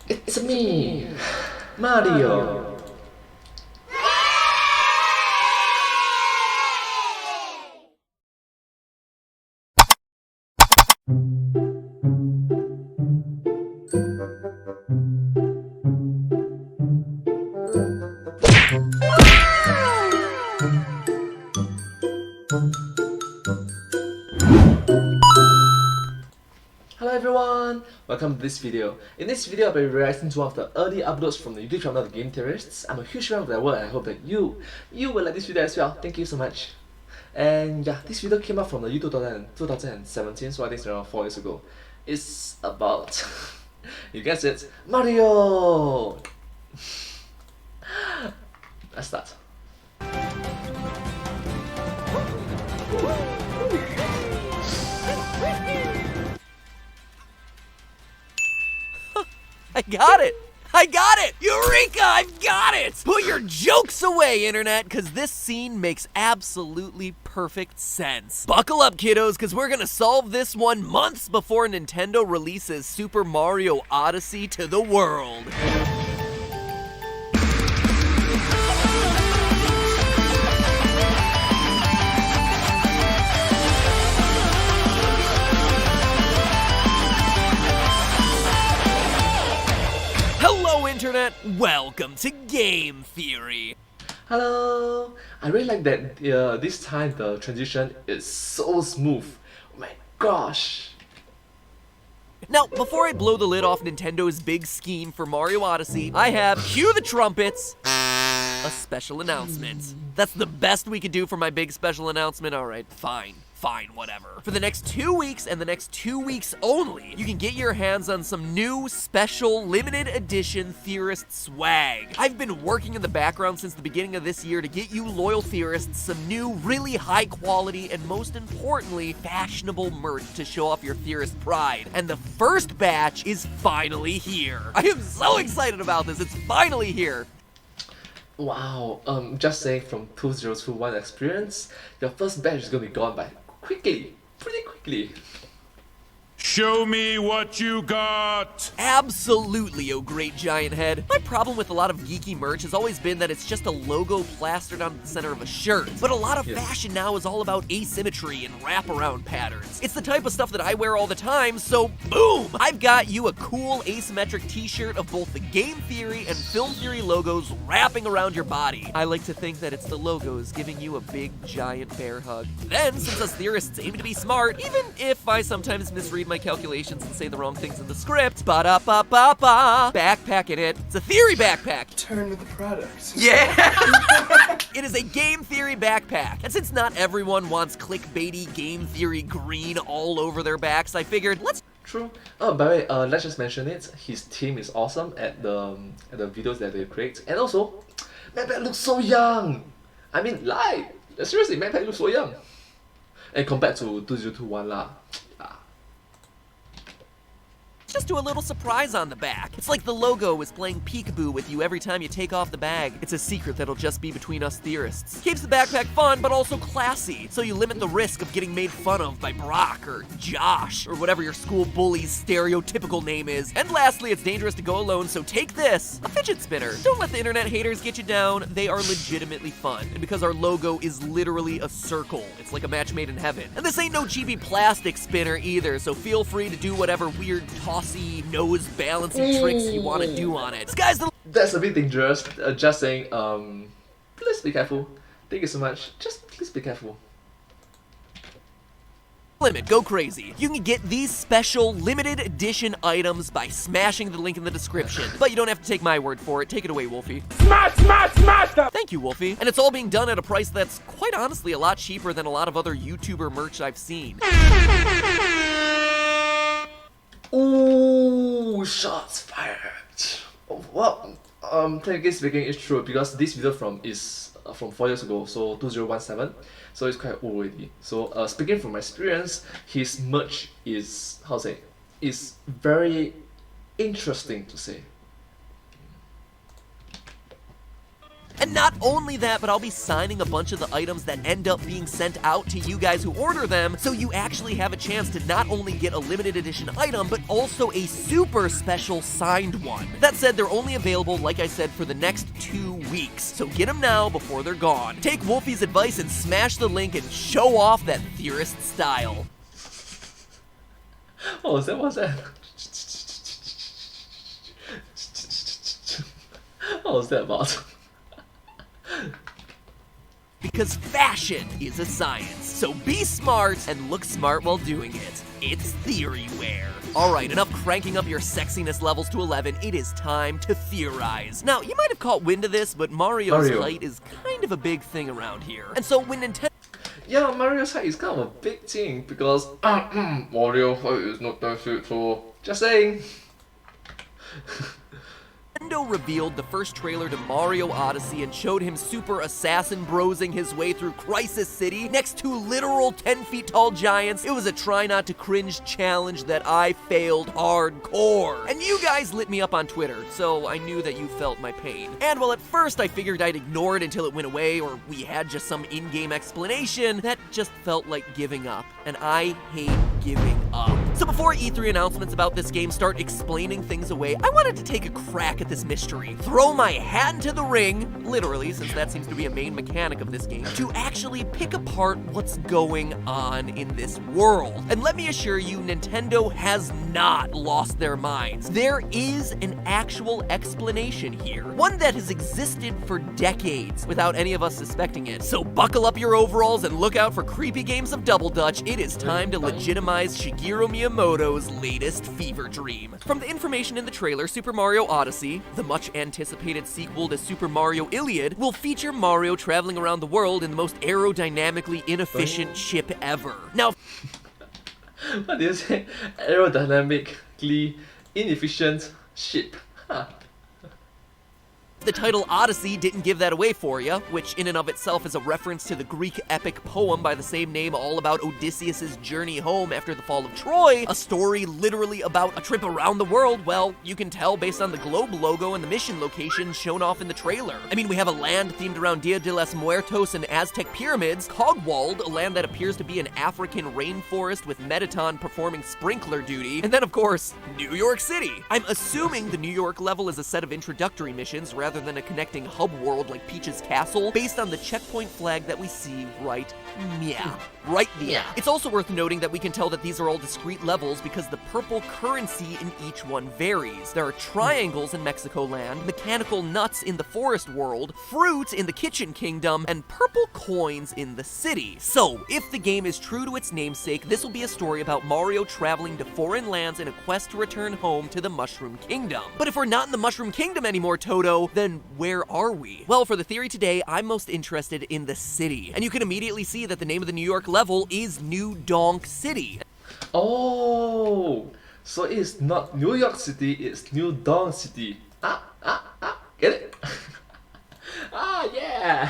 It's me, Mario. Hello everyone, welcome to this video. In this video, I'll be reacting to one of the early uploads from the YouTube channel The Game Theorists. I'm a huge fan of their work and I hope that you will like this video as well. Thank you so much. And yeah, this video came out from the year 2017, so I think it's around 4 years ago. It's about, you guessed it, Mario! Let's start. I got it! I got it! Eureka! I've got it! Put your jokes away, Internet, because this scene makes absolutely perfect sense. Buckle up, kiddos, because we're gonna solve this one months before Nintendo releases Super Mario Odyssey to the world. Hello, Internet! Welcome to Game Theory! Hello! I really like that this time the transition is so smooth. Oh my gosh! Now, before I blow the lid off Nintendo's big scheme for Mario Odyssey, I have, cue the trumpets, a special announcement. That's the best we could do for my big special announcement. Alright, fine, whatever. For the next 2 weeks and the next 2 weeks only, you can get your hands on some new, special, limited edition theorist swag. I've been working in the background since the beginning of this year to get you loyal theorists some new, really high quality, and most importantly, fashionable merch to show off your theorist pride. And the first batch is finally here. I am so excited about this, it's finally here. Wow, just saying from 2021 experience, your first batch is gonna be gone by pretty quickly. Show me what you got! Absolutely, oh great giant head. My problem with a lot of geeky merch has always been that it's just a logo plastered on the center of a shirt. But a lot of fashion now is all about asymmetry and wraparound patterns. It's the type of stuff that I wear all the time, so boom! I've got you a cool asymmetric t-shirt of both the Game Theory and Film Theory logos wrapping around your body. I like to think that it's the logos giving you a big giant bear hug. Then, since us theorists aim to be smart, even if I sometimes misread my calculations and say the wrong things in the script, ba-da-ba-ba-ba, backpack in it. It's a theory backpack. Turn with the product. Yeah! It is a Game Theory backpack. And since not everyone wants clickbaity Game Theory green all over their backs, I figured, let's... True. Oh, by the way, let's just mention it. His team is awesome at the videos that they create. And also, Matt looks so young! I mean, like, seriously, Matt looks so young. And compared to 2021 lah. just do a little surprise on the back. It's like the logo is playing peekaboo with you every time you take off the bag. It's a secret that'll just be between us theorists. Keeps the backpack fun, but also classy, so you limit the risk of getting made fun of by Brock or Josh or whatever your school bully's stereotypical name is. And lastly, it's dangerous to go alone, so take this, a fidget spinner. Don't let the internet haters get you down. They are legitimately fun. And because our logo is literally a circle, it's like a match made in heaven. And this ain't no cheapy plastic spinner either, so feel free to do whatever weird tossy nose balancing tricks you want to do on it. Sky's the That's a bit dangerous. Just saying, please be careful. Thank you so much. Just please be careful. limit. Go crazy. You can get these special limited edition items by smashing the link in the description. But you don't have to take my word for it. Take it away, Wolfie. Smash, smash, smash them! Thank you, Wolfie. And it's all being done at a price that's quite honestly a lot cheaper than a lot of other YouTuber merch I've seen. Ooh, shots fired. Oh, well, technically speaking, it's true because this video is from 4 years ago, so 2017. So it's quite old already. So speaking from my experience, his merch is is very interesting to say. And not only that, but I'll be signing a bunch of the items that end up being sent out to you guys who order them, so you actually have a chance to not only get a limited edition item, but also a super special signed one. That said, they're only available, like I said, for the next 2 weeks, so get them now before they're gone. Take Wolfie's advice and smash the link and show off that theorist style. What was that? What was that? What was that about? Because fashion is a science, so be smart and look smart while doing it. It's theory wear. Alright, enough cranking up your sexiness levels to 11, it is time to theorize. Now, you might have caught wind of this, but Mario's height is kind of a big thing around here. And so when Nintendo... Yeah, Mario's height is kind of a big thing because Mario height is not that shit, so just saying. Nintendo revealed the first trailer to Mario Odyssey and showed him Super Assassin brosing his way through Crisis City next to literal 10 feet tall giants. It was a try not to cringe challenge that I failed hardcore. And you guys lit me up on Twitter, so I knew that you felt my pain. And while at first I figured I'd ignore it until it went away or we had just some in-game explanation, that just felt like giving up. And I hate giving up. So before E3 announcements about this game start explaining things away, I wanted to take a crack at this mystery, throw my hat into the ring, literally, since that seems to be a main mechanic of this game, to actually pick apart what's going on in this world. And let me assure you, Nintendo has not lost their minds. There is an actual explanation here, one that has existed for decades without any of us suspecting it. So buckle up your overalls and look out for creepy games of Double Dutch. It is time to legitimize Shigeru Miyamoto's latest fever dream. From the information in the trailer, Super Mario Odyssey, the much-anticipated sequel to Super Mario Iliad, will feature Mario traveling around the world in the most aerodynamically inefficient ship ever. Now, What do you say? Aerodynamically inefficient ship. Huh. the title Odyssey didn't give that away for you, which in and of itself is a reference to the Greek epic poem by the same name all about Odysseus' journey home after the fall of Troy, a story literally about a trip around the world. Well, you can tell based on the globe logo and the mission location shown off in the trailer. I mean, we have a land themed around Dia de los Muertos and Aztec pyramids, Cogwald, a land that appears to be an African rainforest with Mettaton performing sprinkler duty, and then of course, New York City. I'm assuming the New York level is a set of introductory missions rather than a connecting hub world like Peach's Castle, based on the checkpoint flag that we see right there. It's also worth noting that we can tell that these are all discrete levels because the purple currency in each one varies. There are triangles in Mexico land, mechanical nuts in the forest world, fruit in the kitchen kingdom, and purple coins in the city. So, if the game is true to its namesake, this will be a story about Mario traveling to foreign lands in a quest to return home to the Mushroom Kingdom. But if we're not in the Mushroom Kingdom anymore, Toto, then where are we? Well, for the theory today, I'm most interested in the city. And you can immediately see that the name of the New York level is New Donk City. Oh, so it's not New York City, it's New Donk City. Get it? Yeah.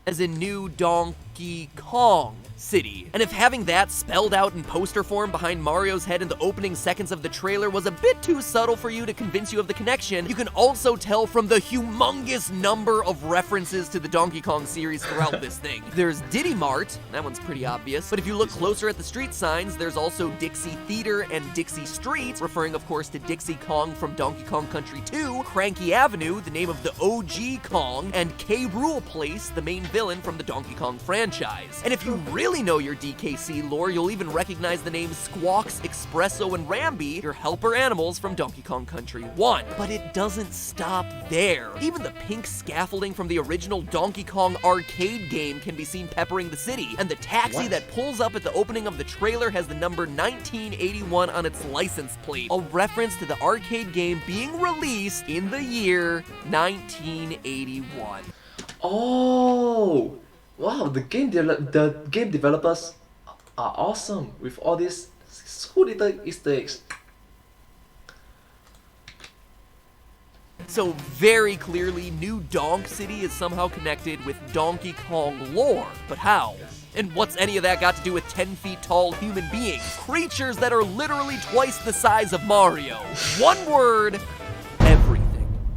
As in New Donkey Kong City. And if having that spelled out in poster form behind Mario's head in the opening seconds of the trailer was a bit too subtle for you to convince you of the connection, you can also tell from the humongous number of references to the Donkey Kong series throughout this thing. There's Diddy Mart, that one's pretty obvious, but if you look closer at the street signs, there's also Dixie Theater and Dixie Street, referring of course to Dixie Kong from Donkey Kong Country 2, Cranky Avenue, the name of the OG Kong, and K. Rool Place, the main villain from the Donkey Kong franchise. And if you really know your DKC lore, you'll even recognize the names Squawks, Espresso, and Rambi, your helper animals from Donkey Kong Country 1. But it doesn't stop there. Even the pink scaffolding from the original Donkey Kong arcade game can be seen peppering the city, and the taxi that pulls up at the opening of the trailer has the number 1981 on its license plate, a reference to the arcade game being released in the year 1981. Oh, wow! The game developers are awesome with all these cool little Easter eggs. So very clearly, New Donk City is somehow connected with Donkey Kong lore. But how? And what's any of that got to do with 10 feet tall human beings? Creatures that are literally twice the size of Mario. One word, everything.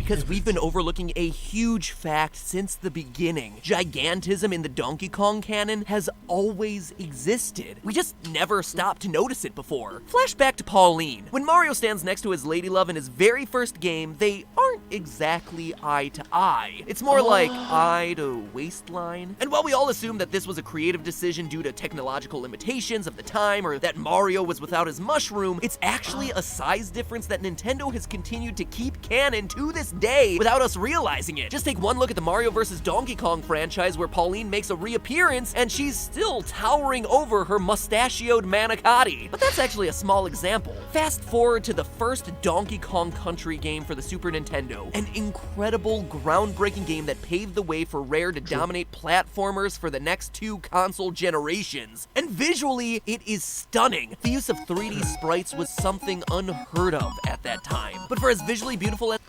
because we've been overlooking a huge fact since the beginning. Gigantism in the Donkey Kong canon has always existed. We just never stopped to notice it before. Flashback to Pauline. When Mario stands next to his ladylove in his very first game, they aren't exactly eye to eye. It's more like eye to waistline. And while we all assume that this was a creative decision due to technological limitations of the time, or that Mario was without his mushroom, it's actually a size difference that Nintendo has continued to keep canon to this day without us realizing it. Just take one look at the Mario vs. Donkey Kong franchise, where Pauline makes a reappearance and she's still towering over her mustachioed manicotti. But that's actually a small example. Fast forward to the first Donkey Kong Country game for the Super Nintendo, an incredible, groundbreaking game that paved the way for Rare to dominate platformers for the next 2 console generations. And visually, it is stunning. The use of 3D sprites was something unheard of at that time. But for as visually beautiful as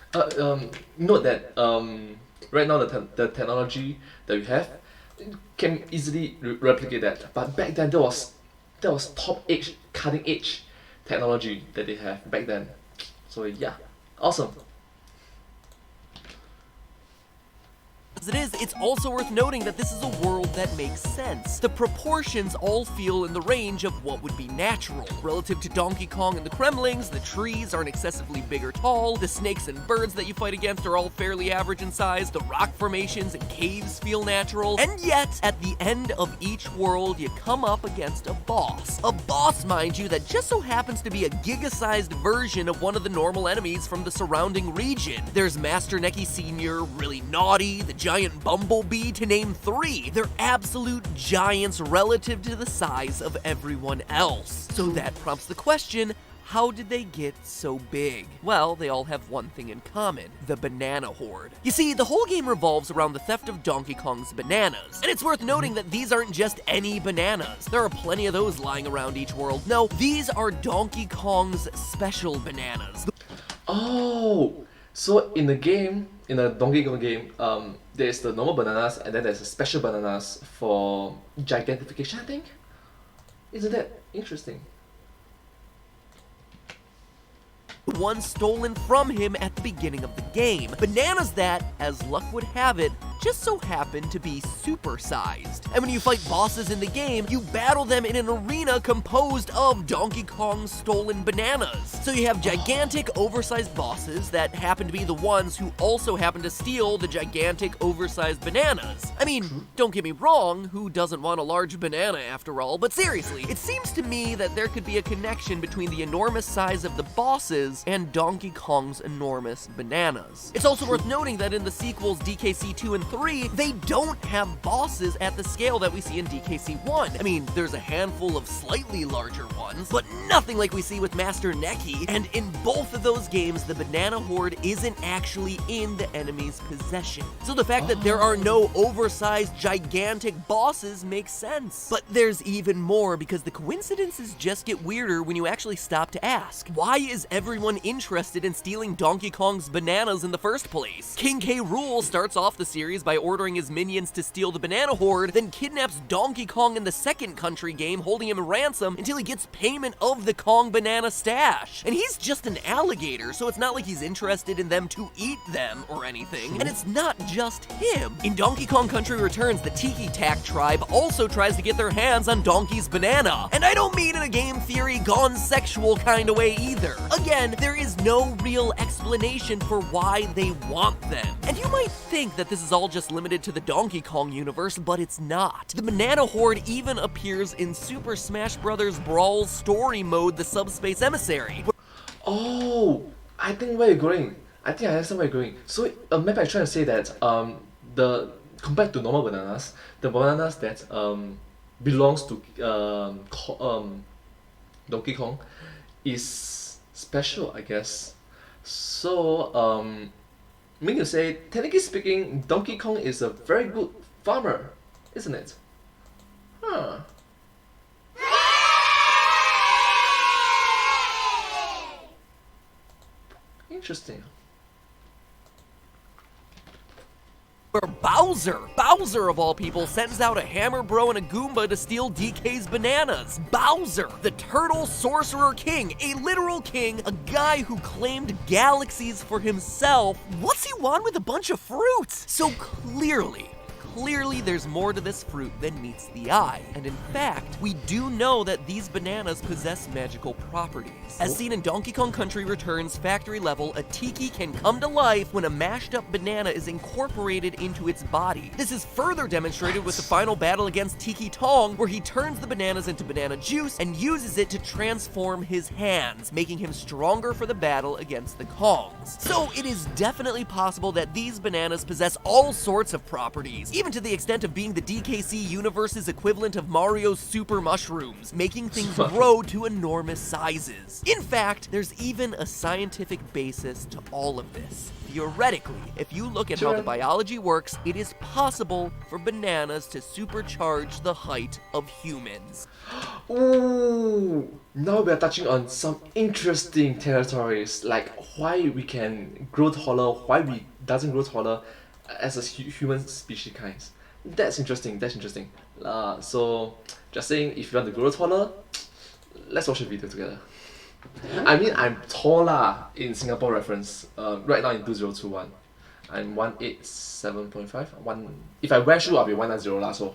note that right now the technology that we have can easily replicate that. But back then, that was top edge, cutting edge technology that they have back then. So yeah, awesome. as it is, it's also worth noting that this is a world that makes sense. The proportions all feel in the range of what would be natural. Relative to Donkey Kong and the Kremlings, the trees aren't excessively big or tall, the snakes and birds that you fight against are all fairly average in size, the rock formations and caves feel natural, and yet, at the end of each world, you come up against a boss. A boss, mind you, that just so happens to be a giga-sized version of one of the normal enemies from the surrounding region. There's Master Neki Sr., really naughty, the giant Bumblebee, to name three. They're absolute giants relative to the size of everyone else. So that prompts the question, how did they get so big? Well, they all have one thing in common, the banana horde. You see, the whole game revolves around the theft of Donkey Kong's bananas. And it's worth noting that these aren't just any bananas. There are plenty of those lying around each world. No, these are Donkey Kong's special bananas. Oh, so in the game, in the Donkey Kong game, there's the normal bananas and then there's the special bananas for gigantification, I think? Isn't that interesting? One stolen from him at the beginning of the game. Bananas that, as luck would have it, just so happen to be super-sized. And when you fight bosses in the game, you battle them in an arena composed of Donkey Kong's stolen bananas. So you have gigantic, oversized bosses that happen to be the ones who also happen to steal the gigantic, oversized bananas. I mean, don't get me wrong, who doesn't want a large banana after all? But seriously, it seems to me that there could be a connection between the enormous size of the bosses and Donkey Kong's enormous bananas. It's also worth noting that in the sequels DKC 2 and 3, they don't have bosses at the scale that we see in DKC 1. I mean, there's a handful of slightly larger ones, but nothing like we see with Master Neki, and in both of those games, the banana horde isn't actually in the enemy's possession. So the fact that there are no oversized, gigantic bosses makes sense. But there's even more, because the coincidences just get weirder when you actually stop to ask. Why is everyone interested in stealing Donkey Kong's bananas in the first place? King K. Rool starts off the series by ordering his minions to steal the banana horde, then kidnaps Donkey Kong in the second country game, holding him ransom until he gets payment of the Kong banana stash. And he's just an alligator, so it's not like he's interested in them to eat them or anything. And it's not just him. In Donkey Kong Country Returns, the Tiki Tak tribe also tries to get their hands on Donkey's banana. And I don't mean in a game theory gone sexual kind of way either. Again, there is no real explanation for why they want them. And you might think that this is all just limited to the Donkey Kong universe, but it's not. The banana horde even appears in Super Smash Bros. Brawl's story mode, the Subspace Emissary. Oh, I think where you're going. I think I understand where you're going. So maybe I'm trying to say that the compared to normal bananas, the bananas that belongs to Donkey Kong is special, I guess. So meaning to say, technically speaking, Donkey Kong is a very good farmer, isn't it? Huh. Interesting. Where Bowser! Bowser, of all people, sends out a Hammer Bro and a Goomba to steal DK's bananas. Bowser, the Turtle Sorcerer King, a literal king, a guy who claimed galaxies for himself. What's he want with a bunch of fruits? So clearly there's more to this fruit than meets the eye. And in fact, we do know that these bananas possess magical properties. As seen in Donkey Kong Country Returns factory level, a tiki can come to life when a mashed up banana is incorporated into its body. This is further demonstrated with the final battle against Tiki Tong, where he turns the bananas into banana juice and uses it to transform his hands, making him stronger for the battle against the Kongs. So it is definitely possible that these bananas possess all sorts of properties, even to the extent of being the DKC universe's equivalent of Mario's super mushrooms, making things grow to enormous sizes. In fact, there's even a scientific basis to all of this. Theoretically, if you look at how the biology works, it is possible for bananas to supercharge the height of humans. Ooh, now we are touching on some interesting territories, like why we can grow taller, why we doesn't grow taller as a human species kinds. That's interesting. So just saying, if you want to grow taller, let's watch a video together. I mean, I'm taller in Singapore reference. Right now in 2021, I'm 187.5. If I wear shoe, I'll be 190 lah. So.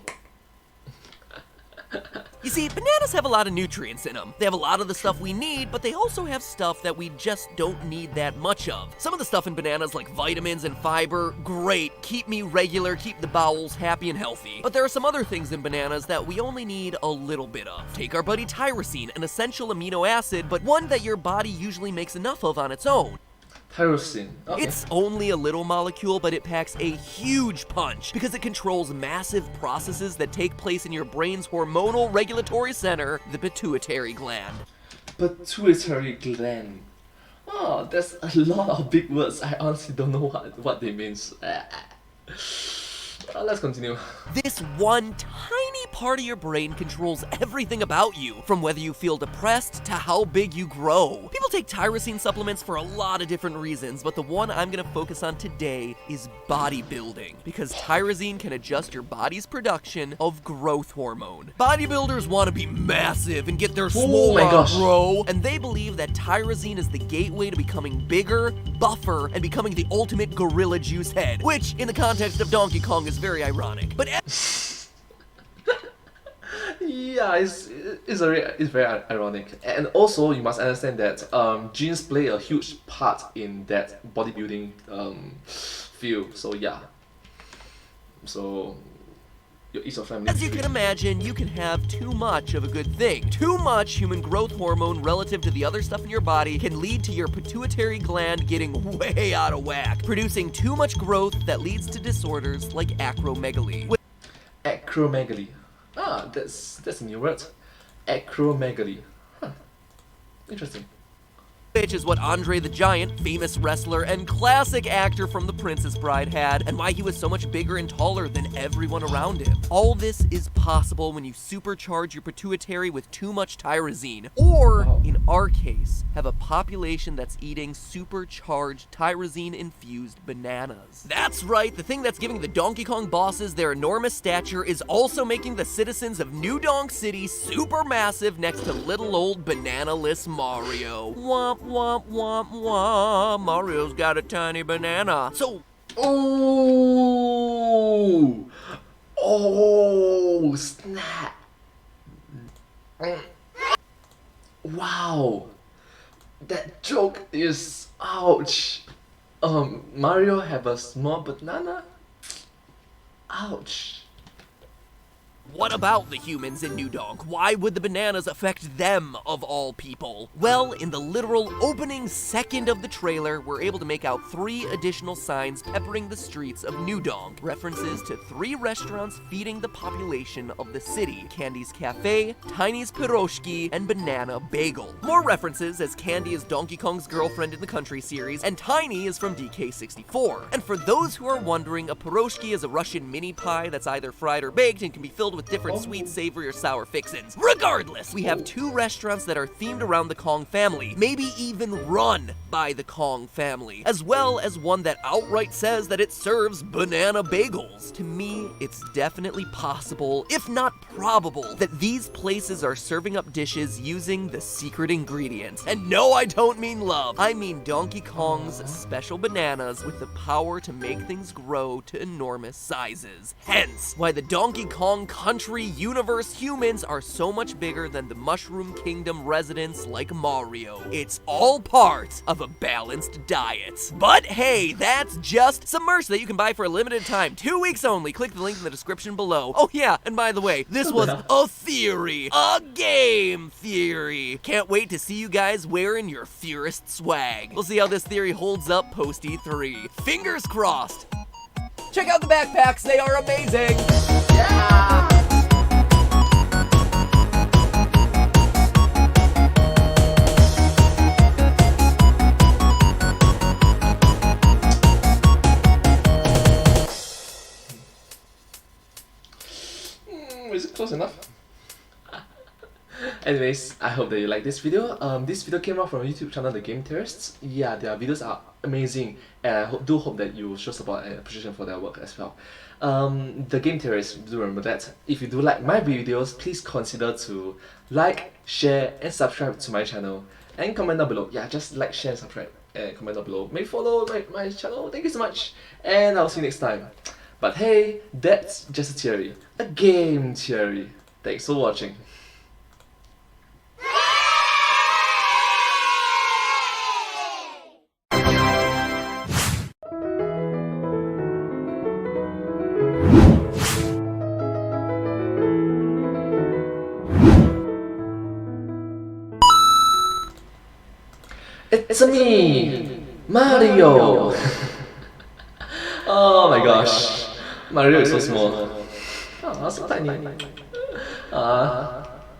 You see, bananas have a lot of nutrients in them. They have a lot of the stuff we need, but they also have stuff that we just don't need that much of. Some of the stuff in bananas, like vitamins and fiber, great, keep me regular, keep the bowels happy and healthy. But there are some other things in bananas that we only need a little bit of. Take our buddy tyrosine, an essential amino acid, but one that your body usually makes enough of on its own. Tyrosine. Okay. It's only a little molecule, but it packs a huge punch because it controls massive processes that take place in your brain's hormonal regulatory center, the pituitary gland. Pituitary gland. Oh, that's a lot of big words. I honestly don't know what they mean. Let's continue. This one tiny part of your brain controls everything about you, from whether you feel depressed to how big you grow. People take tyrosine supplements for a lot of different reasons, but the one I'm gonna focus on today is bodybuilding, because tyrosine can adjust your body's production of growth hormone. Bodybuilders want to be massive and get their swole on, bro, and they believe that tyrosine is the gateway to becoming bigger, buffer, and becoming the ultimate gorilla juice head, which, in the context of Donkey Kong, is very ironic. But yeah, it's very ironic. And also, you must understand that genes play a huge part in that bodybuilding field. So yeah. So each of them. As you can imagine, you can have too much of a good thing. Too much human growth hormone relative to the other stuff in your body can lead to your pituitary gland getting way out of whack, producing too much growth that leads to disorders like acromegaly. Acromegaly. Ah, that's a new word. Acromegaly. Huh. Interesting. Which is what Andre the Giant, famous wrestler and classic actor from The Princess Bride, had, and why he was so much bigger and taller than everyone around him. All this is possible when you supercharge your pituitary with too much tyrosine, or, in our case, have a population that's eating supercharged tyrosine-infused bananas. That's right, the thing that's giving the Donkey Kong bosses their enormous stature is also making the citizens of New Donk City super massive next to little old banana-less Mario. Womp womp womp womp, Mario's got a tiny banana. So, oh, snap. Wow, that joke is ouch. Mario have a small banana? Ouch. what about the humans in New Donk? Why would the bananas affect them of all people? Well, in the literal opening second of the trailer, we're able to make out 3 additional signs peppering the streets of New Donk. References to 3 restaurants feeding the population of the city: Candy's Cafe, Tiny's Piroshki, and Banana Bagel. More references, as Candy is Donkey Kong's girlfriend in the Country series, and Tiny is from DK64. And for those who are wondering, a piroshki is a Russian mini pie that's either fried or baked and can be filled with with different sweet, savory, or sour fixins. Regardless, we have 2 restaurants that are themed around the Kong family, maybe even run by the Kong family, as well as one that outright says that it serves banana bagels. To me, it's definitely possible, if not probable, that these places are serving up dishes using the secret ingredient. And no, I don't mean love. I mean Donkey Kong's special bananas with the power to make things grow to enormous sizes. Hence, why the Donkey Kong Country universe humans are so much bigger than the Mushroom Kingdom residents like Mario. It's all part of a balanced diet. But hey, that's just some merch that you can buy for a limited time. 2 weeks only. Click the link in the description below. Oh yeah, and by the way, this was a theory. A game theory. Can't wait to see you guys wearing your theorist swag. We'll see how this theory holds up post E3. Fingers crossed. Check out the backpacks, they are amazing. Yeah! Is it close enough? Anyways, I hope that you like this video. This video came out from YouTube channel The Game Theorists. Yeah, their videos are amazing, and I do hope that you show support and appreciation for their work as well. The Game Theorists, do remember that. If you do like my videos, please consider to like, share, and subscribe to my channel. And comment down below. Yeah, just like, share, and subscribe. And comment down below. Maybe follow my channel. Thank you so much. And I'll see you next time. But hey, that's just a theory. A game theory. Thanks for watching. It's me, Mario. Oh my gosh, Mario is so small. Oh, so tiny.